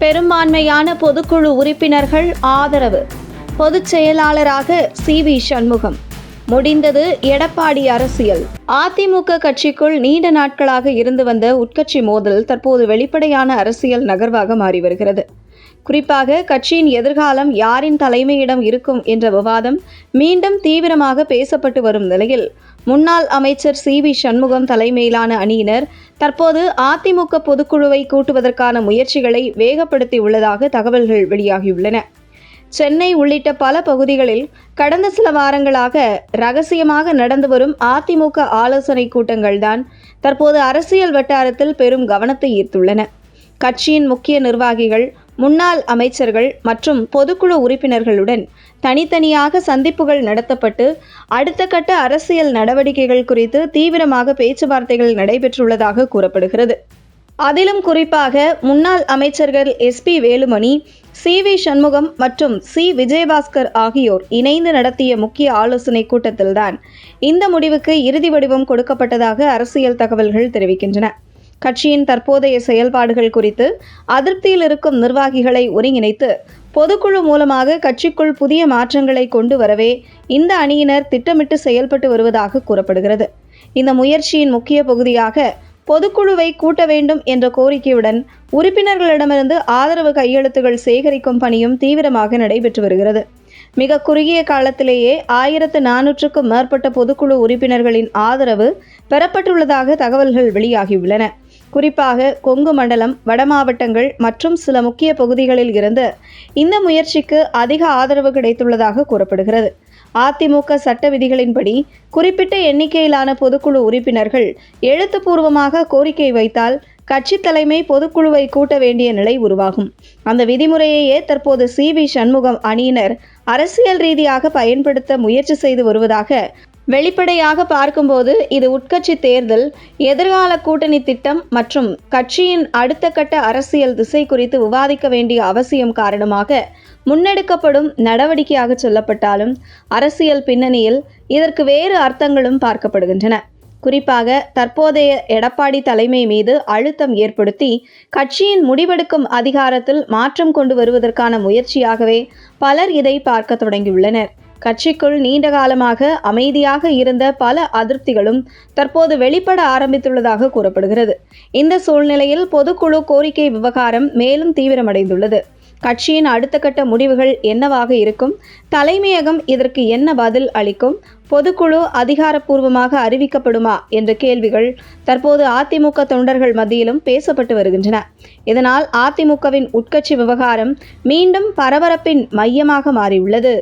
பெரும்பான்மையான பொதுக்குழு உறுப்பினர்கள் ஆதரவு. பொதுச் செயலாளராக சி.வி. சண்முகம். முடிந்தது எடப்பாடி அரசியல். அதிமுக கட்சிக்குள் நீண்ட நாட்களாக இருந்து வந்த உட்கட்சி மோதல் தற்போது வெளிப்படையான அரசியல் நகர்வாக மாறி வருகிறது. குறிப்பாக கட்சியின் எதிர்காலம் யாரின் தலைமையிடம் இருக்கும் என்ற விவாதம் மீண்டும் தீவிரமாக பேசப்பட்டு வரும் நிலையில், முன்னாள் அமைச்சர் சி.வி. சண்முகம் தலைமையிலான அணியினர் தற்போது அதிமுக பொதுக்குழுவை கூட்டுவதற்கான முயற்சிகளை வேகப்படுத்தி உள்ளதாக தகவல்கள் வெளியாகியுள்ளன. சென்னை உள்ளிட்ட பல பகுதிகளில் கடந்த சில வாரங்களாக ரகசியமாக நடந்து வரும் அதிமுக ஆலோசனை கூட்டங்கள்தான் தற்போது அரசியல் வட்டாரத்தில் பெரும் கவனத்தை ஈர்த்துள்ளன. கட்சியின் முக்கிய நிர்வாகிகள், முன்னாள் அமைச்சர்கள் மற்றும் பொதுக்குழு உறுப்பினர்களுடன் தனித்தனியாக சந்திப்புகள் நடத்தப்பட்டு அடுத்த கட்ட அரசியல் நடவடிக்கைகள் குறித்து தீவிரமாக பேச்சுவார்த்தைகள் நடைபெற்றுள்ளதாக கூறப்படுகிறது. அதிலும் குறிப்பாக முன்னாள் அமைச்சர்கள் எஸ்.பி. வேலுமணி, சி.வி. சண்முகம் மற்றும் சி. விஜயபாஸ்கர் ஆகியோர் இணைந்து நடத்திய முக்கிய ஆலோசனை கூட்டத்தில்தான் இந்த முடிவுக்கு இறுதி வடிவம் கொடுக்கப்பட்டதாக அரசியல் தகவல்கள் தெரிவிக்கின்றன. கட்சியின் தற்போதைய செயல்பாடுகள் குறித்து அதிருப்தியில் இருக்கும் நிர்வாகிகளை ஒருங்கிணைத்து பொதுக்குழு மூலமாக கட்சிக்குள் புதிய மாற்றங்களை கொண்டு வரவே இந்த அணியினர் திட்டமிட்டு செயல்பட்டு வருவதாக கூறப்படுகிறது. இந்த முயற்சியின் முக்கிய பகுதியாக பொதுக்குழுவை கூட்ட வேண்டும் என்ற கோரிக்கையுடன் உறுப்பினர்களிடமிருந்து ஆதரவு கையெழுத்துகள் சேகரிக்கும் பணியும் தீவிரமாக நடைபெற்று வருகிறது. மிக குறுகிய காலத்திலேயே 1400க்கும் மேற்பட்ட பொதுக்குழு உறுப்பினர்களின் ஆதரவு பெறப்பட்டுள்ளதாக தகவல்கள் வெளியாகியுள்ளன. குறிப்பாக கொங்கு மண்டலம், வட மாவட்டங்கள் மற்றும் சில முக்கிய பகுதிகளில் இருந்து இந்த முயற்சிக்கு அதிக ஆதரவு கிடைத்துள்ளதாக கூறப்படுகிறது. அதிமுக சட்ட விதிகளின்படி குறிப்பிட்ட எண்ணிக்கையிலான பொதுக்குழு உறுப்பினர்கள் எழுத்துப்பூர்வமாக கோரிக்கை வைத்தால் கட்சி தலைமை பொதுக்குழுவை கூட்ட வேண்டிய நிலை உருவாகும். அந்த விதிமுறையையே தற்போது சி.வி. சண்முகம் அணியினர் அரசியல் ரீதியாக பயன்படுத்த முயற்சி செய்து வருவதாக வெளிப்படையாக பார்க்கும்போது இது உட்கட்சி தேர்தல், எதிர்கால கூட்டணி திட்டம் மற்றும் கட்சியின் அடுத்த கட்ட அரசியல் திசை குறித்து விவாதிக்க வேண்டிய அவசியம் காரணமாக முன்னெடுக்கப்படும் நடவடிக்கையாக சொல்லப்பட்டாலும் அரசியல் பின்னணியில் இதற்கு வேறு அர்த்தங்களும் பார்க்கப்படுகின்றன. குறிப்பாக தற்போதைய எடப்பாடி தலைமை மீது அழுத்தம் ஏற்படுத்தி கட்சியின் முடிவெடுக்கும் அதிகாரத்தில் மாற்றம் கொண்டு வருவதற்கான முயற்சியாகவே பலர் இதை பார்க்க தொடங்கியுள்ளனர். கட்சிக்குள் நீண்ட காலமாக அமைதியாக இருந்த பல அதிருப்திகளும் தற்போது வெளிப்பட ஆரம்பித்துள்ளதாக கூறப்படுகிறது. இந்த சூழ்நிலையில் பொதுக்குழு கோரிக்கை விவகாரம் மேலும் தீவிரமடைந்துள்ளது. கட்சியின் அடுத்த கட்ட முடிவுகள் என்னவாக இருக்கும்? தலைமையகம் இதற்கு என்ன பதில் அளிக்கும்? பொதுக்குழு அதிகாரப்பூர்வமாக அறிவிக்கப்படுமா என்ற கேள்விகள் தற்போது அதிமுக தொண்டர்கள் மத்தியிலும் பேசப்பட்டு வருகின்றன. இதனால் அதிமுகவின் உட்கட்சி விவகாரம் மீண்டும் பரபரப்பின் மையமாக மாறியுள்ளது.